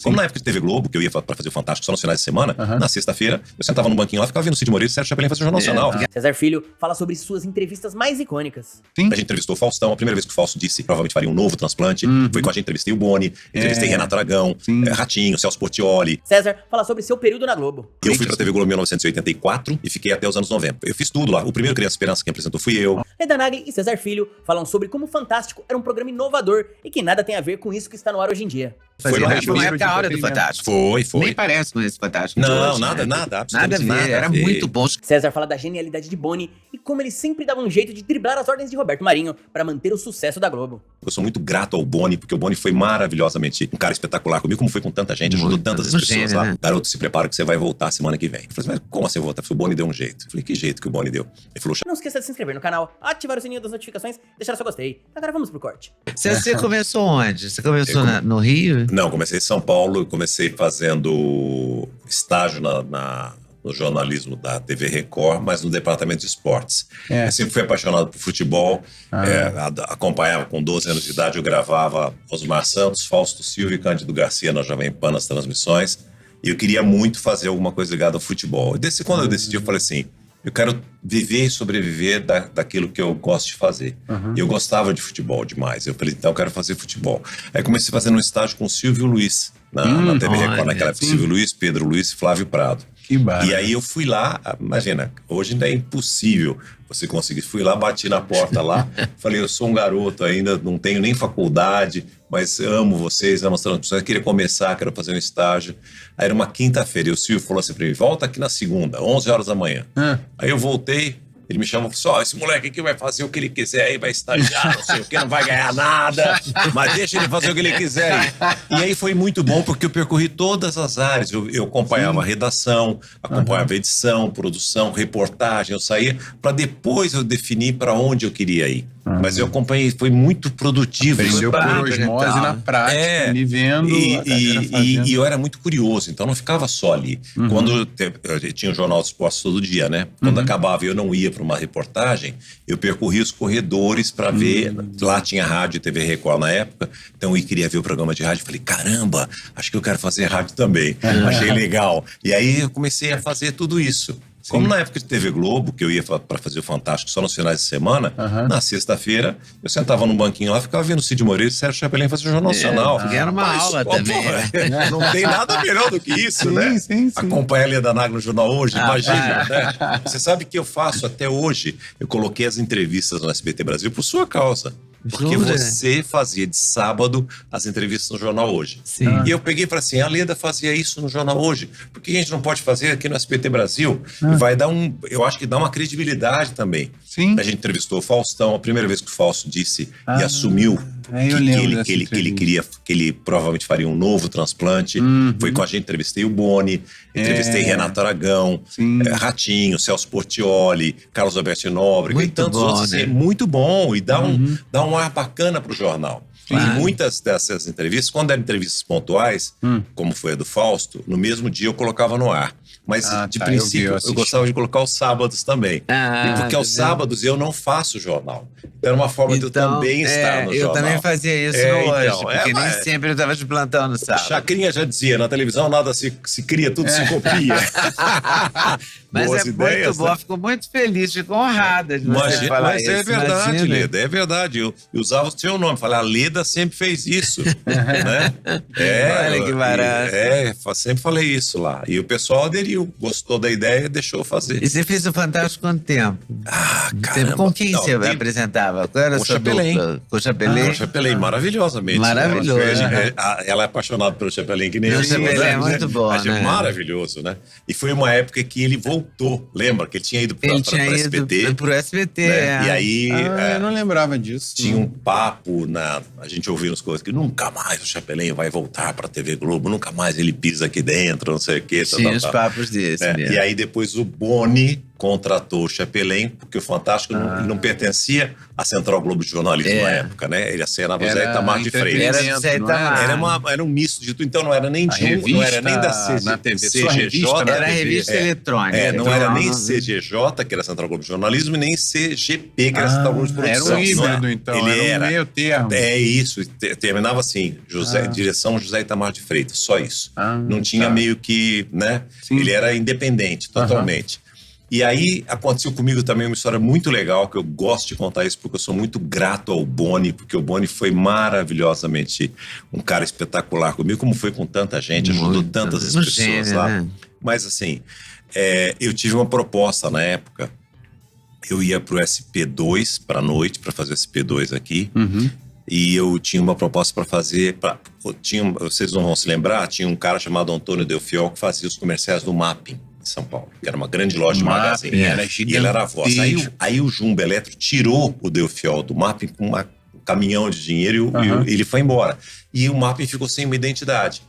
Como na época de TV Globo, que eu ia pra fazer o Fantástico só nos finais de semana, na sexta-feira, eu sentava no banquinho lá, ficava vendo o Cid Moreira e o Sérgio Chapelin fazer o Jornal Nacional. César Filho fala sobre suas entrevistas mais icônicas. A gente entrevistou o Faustão, a primeira vez que o Fausto disse que provavelmente faria um novo transplante, foi com a gente, entrevistei o Boni, entrevistei Renato Aragão, Ratinho, Celso Portiolli. César fala sobre seu período na Globo. Eu fui pra TV Globo em 1984 e fiquei até os anos 90. Eu fiz tudo lá. O primeiro Criança Esperança que apresentou fui eu. Leda Nagli e César Filho falam sobre como o Fantástico era um programa inovador e que nada tem a ver com isso que está no ar hoje em dia. Foi lá Foi uma época a hora do Fantástico. Foi. Nem parece com esse Fantástico. Não, hoje, nada, né? nada, Nada a ver, absolutamente era muito bom. César fala da genialidade de Boni e como ele sempre dava um jeito de driblar as ordens de Roberto Marinho para manter o sucesso da Globo. Eu sou muito grato ao Boni, porque o Boni foi maravilhosamente um cara espetacular comigo, como foi com tanta gente, ajudou tantas pessoas gênio, lá. né? Garoto, se prepara que você vai voltar semana que vem. Eu falei, mas como assim eu vou voltar? O Boni deu um jeito. Eu falei, que jeito que o Boni deu? Ele falou, Não esqueça de se inscrever no canal, ativar o sininho das notificações e deixar seu gostei. Agora vamos pro corte. Você começou onde? Você começou no Rio? não, comecei em São Paulo, comecei fazendo estágio no jornalismo da TV Record, mas no departamento de esportes. Eu sempre fui apaixonado por futebol, acompanhava com 12 anos de idade, eu gravava Osmar Santos, Fausto Silva e Cândido Garcia na Jovem Pan nas transmissões, e eu queria muito fazer alguma coisa ligada ao futebol. E quando eu decidi, eu falei assim, eu quero viver e sobreviver daquilo que eu gosto de fazer. E eu gostava de futebol demais. Eu falei, então eu quero fazer futebol. Aí comecei fazendo um estágio com o Silvio Luiz, na TV Record, naquela época. Silvio Luiz, Pedro Luiz e Flávio Prado. Que barato. E aí eu fui lá, imagina, hoje ainda é impossível você conseguir. Fui lá, bati na porta lá, falei, eu sou um garoto ainda, não tenho nem faculdade, mas amo vocês, amo as transmissões, queria começar, quero fazer um estágio. Aí era uma quinta-feira e o Silvio falou assim pra mim, volta aqui na segunda, 11 horas da manhã. Aí eu voltei, ele me chamou e falou, esse moleque aqui vai fazer o que ele quiser aí, vai estagiar, não sei o que, não vai ganhar nada, mas deixa ele fazer o que ele quiser aí. E aí foi muito bom, porque eu percorri todas as áreas, eu acompanhava a redação, acompanhava a edição, produção, reportagem, eu saía para depois eu definir para onde eu queria ir. Mas eu acompanhei, foi muito produtivo. Aprendeu por Prática, osmose tá. na prática, me vendo. E eu era muito curioso, então não ficava só ali. Quando eu tinha o Jornal dos Esportes todo dia, né? Quando acabava e eu não ia para uma reportagem, eu percorria os corredores para ver. Lá tinha rádio e TV Record na época, então eu queria ver o programa de rádio. Falei, caramba, acho que eu quero fazer rádio também. Achei legal. E aí eu comecei a fazer tudo isso. Como na época de TV Globo, que eu ia para fazer o Fantástico só nos finais de semana, na sexta-feira, eu sentava num banquinho lá, ficava vendo o Cid Moreira e o Sérgio Chapelin fazer o Jornal Nacional. Era uma aula também. Não tem nada melhor do que isso, né? Sim. Acompanhar a Leda Nagli no Jornal Hoje, imagina, né? Você sabe que eu faço até hoje, eu coloquei as entrevistas no SBT Brasil por sua causa. Porque Jura? você fazia de sábado as entrevistas no Jornal Hoje. Sim. E eu peguei e falei assim, a Leda fazia isso no Jornal Hoje. Por que a gente não pode fazer aqui no SBT Brasil? E vai dar eu acho que dá uma credibilidade também. Sim. A gente entrevistou o Faustão, a primeira vez que o Fausto disse e assumiu eu lembro dessa que ele queria, que ele provavelmente faria um novo transplante. Foi com a gente, entrevistei o Boni, entrevistei Renato Aragão, Ratinho, Celso Portiolli, Carlos Alberto Nóbrega e Muito tantos bom, outros. né? Muito bom e dá um ar bacana pro jornal. E muitas dessas entrevistas, quando eram entrevistas pontuais, como foi a do Fausto, no mesmo dia eu colocava no ar. Mas, de princípio, eu gostava de colocar os sábados também. Porque aos sábados eu não faço jornal. Então, era uma forma de eu também estar no jornal. Eu também fazia isso no Hoje, então, porque nem sempre eu estava de plantão no sábado. Chacrinha já dizia, na televisão nada se cria, tudo se copia. Mas Boas é ideias, muito bom, né? fico muito feliz, fico honrada de você Imagina, falar mas isso. é verdade, Imagina. Leda, é verdade. Eu usava o seu nome, falei, a Leda sempre fez isso, né? Olha que barato. Sempre falei isso lá. E o pessoal aderiu, gostou da ideia e deixou eu fazer. E você fez o Fantástico quanto tempo? Caramba. Com quem Não, você tem- apresentava? Qual era a Com sua Chapelin. dupla? Com o Chapelin? Com o Chapelin, maravilhosamente. Maravilhoso. Ela é apaixonada pelo Chapelin, que nem O eu. Chapelin é muito bom, Achei né? maravilhoso, né? E foi uma época que ele voltou, lembra? Que ele tinha ido para Ele o tinha SBT. ido pro SBT, né? E aí Eu não lembrava disso. tinha um papo, a gente ouviu as coisas, que nunca mais o Chapelin vai voltar para a TV Globo, nunca mais ele pisa aqui dentro, não sei o quê. Tinha os papos desse mesmo. E aí depois o Boni contratou o Chapelin, porque o Fantástico não pertencia à Central Globo de Jornalismo na época, né? Ele acenava o Zé Itamar de Freitas. Era Zé Itamar. Era um misto de tudo. Então não era nem não era nem da CGJ. Era a revista eletrônica. Não era nem CGJ, que era a Central Globo de Jornalismo, e nem CGP, que era a Central Globo de Produção. Era um híbrido, então. Ele era um meio termo. É isso. Terminava assim, direção José Itamar de Freitas, só isso. Não tinha meio que, né? Sim. Ele era independente, totalmente. E aí aconteceu comigo também uma história muito legal, que eu gosto de contar isso porque eu sou muito grato ao Boni, porque o Boni foi maravilhosamente um cara espetacular comigo, como foi com tanta gente, ajudou tantas pessoas lá. Né? Mas assim, eu tive uma proposta na época, eu ia pro SP2 para noite, para fazer o SP2 aqui, e eu tinha uma proposta para fazer, vocês não vão se lembrar, tinha um cara chamado Antônio Delfiol que fazia os comerciais do Mapping. São Paulo, que era uma grande loja de magazine. E ele era a voz. Aí o Jumbo Eletro tirou o Delfiol do Mapping com um caminhão de dinheiro e ele foi embora. E o Mapping ficou sem uma identidade.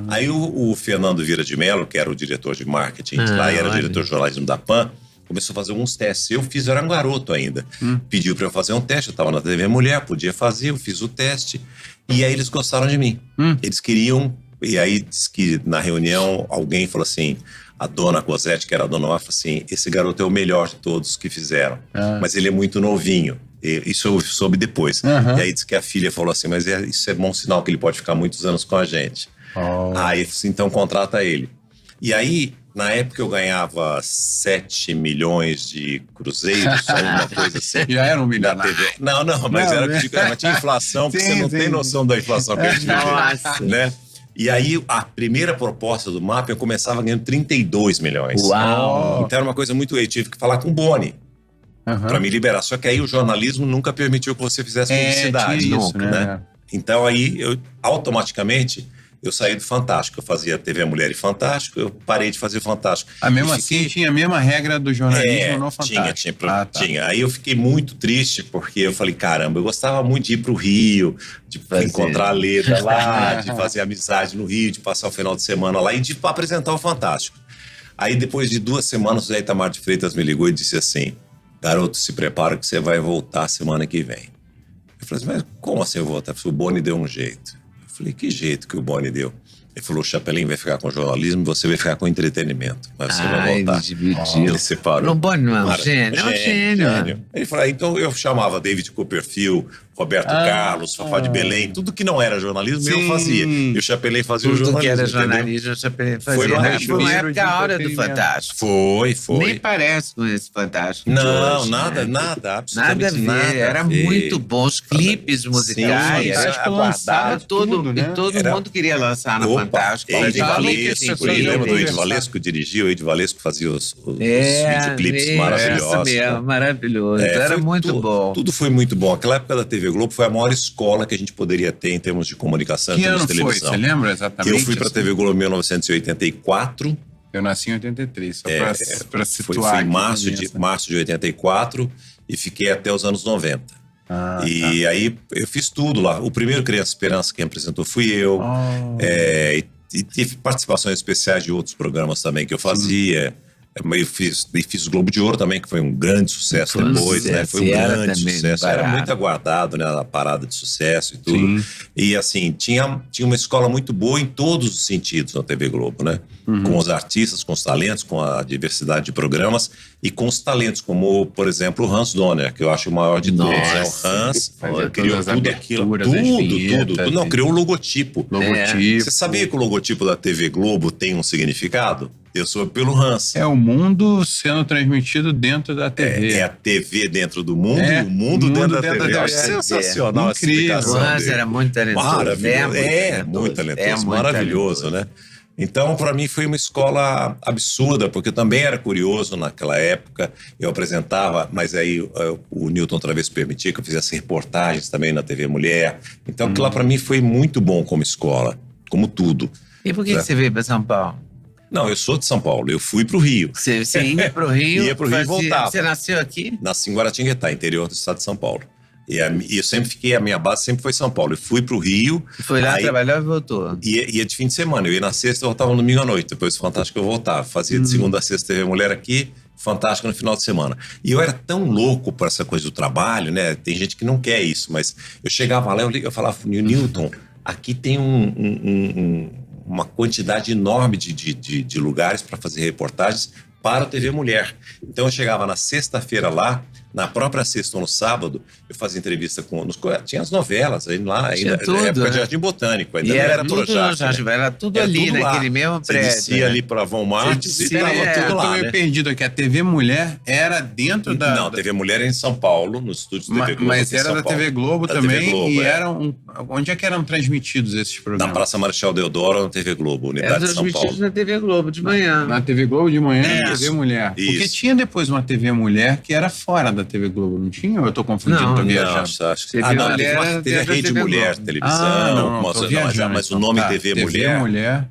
Aí o Fernando Vieira de Mello, que era o diretor de marketing lá e era o diretor de jornalismo da PAN, começou a fazer alguns testes. Eu era um garoto ainda. Pediu para eu fazer um teste, eu estava na TV Mulher, podia fazer, eu fiz o teste. E aí eles gostaram de mim. Eles queriam... E aí diz que na reunião alguém falou assim... A dona Cosette, que era a dona Mar, falou assim, esse garoto é o melhor de todos que fizeram, mas ele é muito novinho. Isso eu soube depois. E aí disse que a filha falou assim, mas isso é bom sinal que ele pode ficar muitos anos com a gente. Aí então contrata ele. E aí, na época eu ganhava 7 milhões de cruzeiros, alguma coisa assim. Já era um milionário. Não, mas tinha inflação, porque você não tem noção da inflação que a gente viveu, né? E aí, a primeira proposta do MAP, eu começava ganhando 32 milhões. Uau! Então era uma coisa muito... Eu tive que falar com o Boni para me liberar. Só que aí o jornalismo nunca permitiu que você fizesse publicidade. Isso, né? Então aí, automaticamente... Eu saí do Fantástico, eu fazia TV Mulher e Fantástico, eu parei de fazer Fantástico. Mesmo assim, tinha a mesma regra do jornalismo no Fantástico? Tinha. Aí eu fiquei muito triste, porque eu falei, caramba, eu gostava muito de ir pro Rio, de encontrar a Leda lá, de fazer amizade no Rio, de passar o final de semana lá e de apresentar o Fantástico. Aí depois de 2 semanas, o Zé Itamar de Freitas me ligou e disse assim, garoto, se prepara que você vai voltar semana que vem. Eu falei assim, mas como assim eu vou voltar? O Boni deu um jeito. Falei, que jeito que o Boni deu? Ele falou, o Chapelin vai ficar com jornalismo, você vai ficar com entretenimento. Mas você vai voltar. Ele dividiu. Ele separou. O Boni não é um gênio? É um gênio. Ele falou, então eu chamava David Copperfield, Roberto Carlos, Fafá de Belém, tudo que não era jornalismo, eu fazia. E o Chapelin fazia o jornalismo. Tudo que era jornalismo, o Chapelin fazia. Foi uma época a hora do Fantástico. Foi. Nem parece com esse Fantástico. Não, hoje, nada, absolutamente nada a ver. Era muito bom. Os clipes musicais. Era aguardado tudo, né? E todo mundo queria lançar no Fantástico. Edi Valesco, lembra do Edi Valesco que dirigia? O Edi Valesco fazia os videoclipes maravilhosos. Mesmo, maravilhoso. Era muito bom. Tudo foi muito bom. Aquela época da TV Globo foi a maior escola que a gente poderia ter em termos de comunicação, em termos de televisão. Você lembra exatamente? Eu fui para a TV Globo em 1984. Eu nasci em 83, só para situar. Foi em março de 84 e fiquei até os anos 90. E aí eu fiz tudo lá. O primeiro Criança Esperança quem apresentou fui eu. E tive participações especiais de outros programas também que eu fazia. Eu fiz o Globo de Ouro também, que foi um grande sucesso depois, né? Foi um grande sucesso. Era muito aguardado, né? A parada de sucesso e tudo. Sim. E assim, tinha uma escola muito boa em todos os sentidos na TV Globo, né? Com os artistas, com os talentos, com a diversidade de programas e com os talentos, como, por exemplo, o Hans Donner, que eu acho o maior de todos. Né? O Hans criou tudo aquilo. Tudo. Não, criou o logotipo. Você sabia que o logotipo da TV Globo tem um significado? Eu sou pelo Hans. É o mundo sendo transmitido dentro da TV. É a TV dentro do mundo e o mundo dentro da TV. Eu acho sensacional essa explicação. O Hans era muito talentoso. Maravilhoso. Muito talentoso. Maravilhoso, né? Então, para mim, foi uma escola absurda, porque eu também era curioso naquela época. Eu apresentava, mas aí o Newton outra vez permitia que eu fizesse reportagens também na TV Mulher. Então, aquilo lá para mim foi muito bom como escola, como tudo. E por que você veio para São Paulo? Não, eu sou de São Paulo, eu fui pro Rio. Você ia pro Rio? Ia pro Rio e voltava. Você nasceu aqui? Nasci em Guaratinguetá, interior do estado de São Paulo. E eu sempre fiquei, a minha base sempre foi São Paulo. Eu fui pro Rio. Foi lá, trabalhou e voltou? Ia de fim de semana, eu ia na sexta e voltava no domingo à noite. Depois do Fantástico eu voltava. Fazia de segunda a sexta TV Mulher aqui, Fantástico no final de semana. E eu era tão louco por essa coisa do trabalho, né? Tem gente que não quer isso, mas eu chegava lá, eu falava, Newton, aqui tem uma quantidade enorme de lugares para fazer reportagens para a TV Mulher. Então eu chegava na sexta-feira lá, na própria sexta ou no sábado, eu fazia entrevista tinha as novelas aí lá, ainda tudo, na época né? de Jardim Botânico, ainda E não era era tudo Projac, no Jardim, né? era tudo Era ali, tudo lá. naquele mesmo Você prédio. descia ali para Von Martins e estava tudo lá, Eu tô meio né? perdido aqui. A TV Mulher era dentro da... Não, TV Mulher era em São Paulo, nos estúdios da TV Globo. Mas aqui em era São da Paulo. TV Globo Da também, TV Globo, e é. eram... Onde é que eram transmitidos esses Na programas? Praça Marechal Deodoro, na TV Globo, Era unidade de São transmitido Paulo. na TV Globo de manhã. Na TV Globo de manhã, na Isso, TV Mulher. Porque isso. tinha depois uma TV Mulher que era fora da TV Globo, não tinha? Ou eu tô confundindo, Não, tô não, viajando? Acho que... TV não, Mulher era teve a dentro da Rede TV Mulher, Globo. televisão. tô viajando, mas o então. nome Tá, TV TV Mulher, Mulher.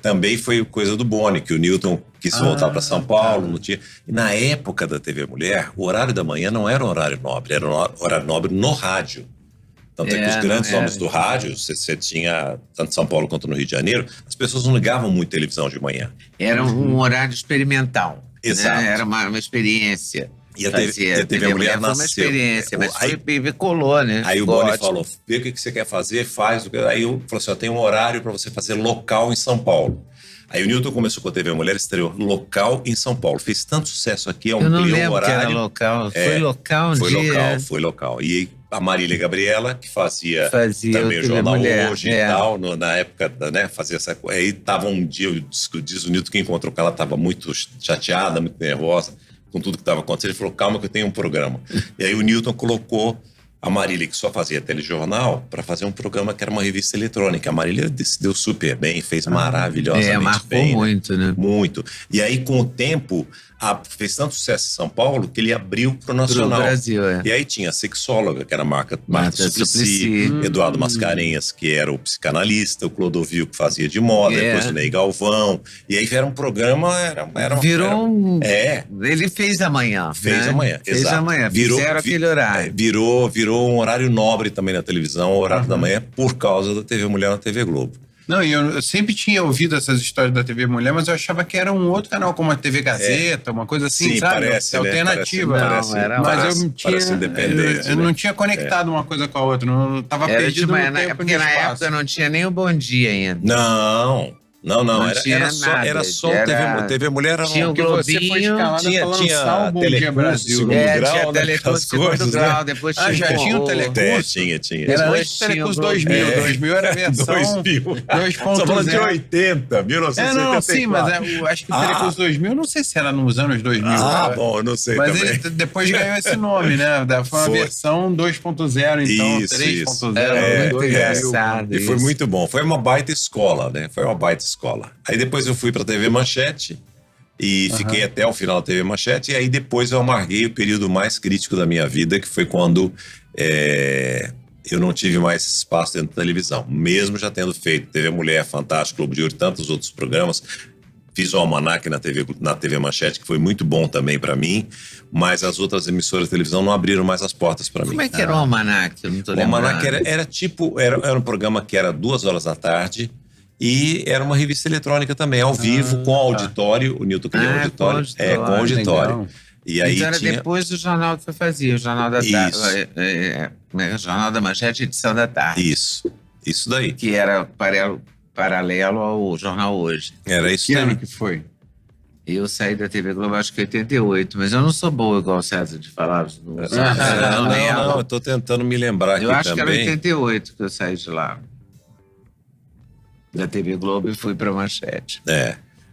também foi coisa do Boni, que o Newton quis voltar para São Paulo. tá. Não tinha... E na época da TV Mulher, o horário da manhã não era um horário nobre, era um horário nobre no rádio. Tanto é que os grandes nomes do rádio, você tinha, tanto em São Paulo quanto no Rio de Janeiro, as pessoas não ligavam muito televisão de manhã. Era um horário experimental. Exato. Né? Era uma experiência. E a TV Mulher foi uma nasceu. experiência, mas Aí- colou, né? Aí o Ficou Boni ótimo. falou, vê o que você quer fazer, faz. Aí eu falei assim, tem um horário para você fazer local em São Paulo. Aí o Newton começou com a TV Mulher, estreou local em São Paulo. Fez tanto sucesso aqui, Eu não ampliou o lembro que era horário. local. Foi local um Foi dia. local, foi local. E a Marília Gabriela, que fazia também o TV Jornal Mulher, Hoje e tal, na época, né, fazia essa coisa. Aí tava um dia, diz o Newton que encontrou com ela, estava muito chateada, muito nervosa com tudo que estava acontecendo. Ele falou, calma que eu tenho um programa. E aí o Newton colocou a Marília, que só fazia telejornal, para fazer um programa que era uma revista eletrônica. A Marília se deu super bem, fez maravilhosamente marcou bem. muito, né? Muito. E aí, com o tempo, fez tanto sucesso em São Paulo que ele abriu pro Nacional. Pro Brasil, é. E aí tinha a sexóloga, que era Marta Marta Suplicy, Suplicy. Eduardo Mascarenhas, que era o psicanalista, o Clodovil, que fazia de moda, É. depois o Ney Galvão. E aí era um programa... Virou um... É, Ele fez amanhã. fez né? amanhã, Fez exato. amanhã. Fizeram aquele horário. Virou um horário nobre também na televisão, o horário da manhã, por causa da TV Mulher na TV Globo. Não, e eu sempre tinha ouvido essas histórias da TV Mulher, mas eu achava que era um outro canal, como a TV Gazeta, uma coisa assim, Sim, sabe? parece, né? Alternativa. Parece, Não, era- Mas parece- eu tinha. parece independente, eu né? não tinha conectado uma coisa com a outra. Não estava Era de perdido manhã, no tempo e porque no na espaço. época não tinha nem o Bom Dia ainda. Não, tinha era só nada. TV Mulher. Era Tinha o Porque você foi Globinho, escalada tinha pra lançar o Bom Dia Telecurso, Brasil. segundo grau, tinha né, Telecurso, aquelas segundo coisas, grau, né? depois Ah, já tinha o Telecurso? Tinha. Era Depois antes do tinha Telecurso o 2000. É. 2000 era a versão 2000. 2.0. Só falando de 80, 1974. Não, sim, mas eu acho que o Telecurso 2000, não sei se era nos anos 2000. Ah, né? bom, eu não sei Mas também. ele depois ganhou esse nome, né? Foi uma Foi. versão 2.0, então, Isso, 3.0. Era muito 2000. engraçado. E foi isso. muito bom. Foi uma baita escola, né? Foi uma baita escola. Aí depois eu fui pra TV Manchete e fiquei até o final da TV Manchete. E aí depois eu amarguei o período mais crítico da minha vida, que foi quando eu não tive mais espaço dentro da televisão. Mesmo já tendo feito TV Mulher, Fantástico, Globo de Ouro e tantos outros programas. Fiz o Almanac na TV Manchete, que foi muito bom também pra mim. Mas as outras emissoras de televisão não abriram mais as portas pra mim. Como é que era o Almanac? Eu não tô O lembrando. Almanac era um programa que era 2 horas da tarde e era uma revista eletrônica também, ao vivo, com auditório. O Newton criou Ah, auditório. com auditório, Com auditório. legal. E aí Então era tinha... depois do jornal que eu fazia, o Jornal da Isso. Tarde. O Jornal da Manchete, edição da tarde. Isso daí. Que era paralelo ao Jornal Hoje. Era isso Que ano também. que foi? Eu saí da TV Globo, acho que em 88, mas eu não sou boa igual o César de falar. Eu não lembro. Não, eu tô tentando me lembrar aqui Eu acho que era também. 88 que eu saí de lá. Da TV Globo e fui pra Manchete.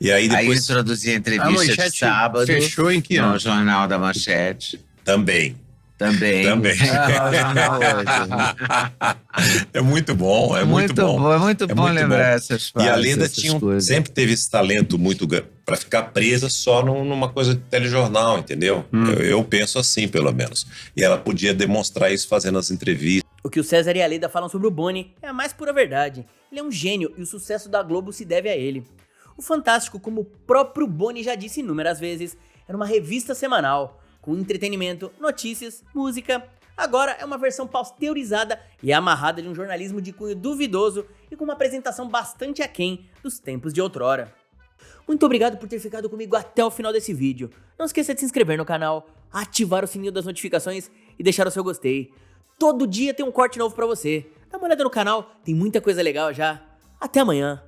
E aí Aí eu depois introduzi a A entrevista de Manchete sábado. fechou em que ano? No Jornal da Manchete. também. Também. Também. O Jornal Hoje. É muito bom, é muito bom. É muito bom lembrar essas fases. E a Leda essas coisas. sempre teve esse talento muito para ficar presa só numa coisa de telejornal, entendeu? Eu penso assim, pelo menos. E ela podia demonstrar isso fazendo as entrevistas. O que o César e a Leda falam sobre o Boni é a mais pura verdade. Ele é um gênio e o sucesso da Globo se deve a ele. O Fantástico, como o próprio Boni já disse inúmeras vezes, era uma revista semanal, com entretenimento, notícias, música. Agora é uma versão pasteurizada e amarrada de um jornalismo de cunho duvidoso e com uma apresentação bastante aquém dos tempos de outrora. Muito obrigado por ter ficado comigo até o final desse vídeo. Não esqueça de se inscrever no canal, ativar o sininho das notificações e deixar o seu gostei. Todo dia tem um corte novo pra você. Dá uma olhada no canal, tem muita coisa legal já. Até amanhã.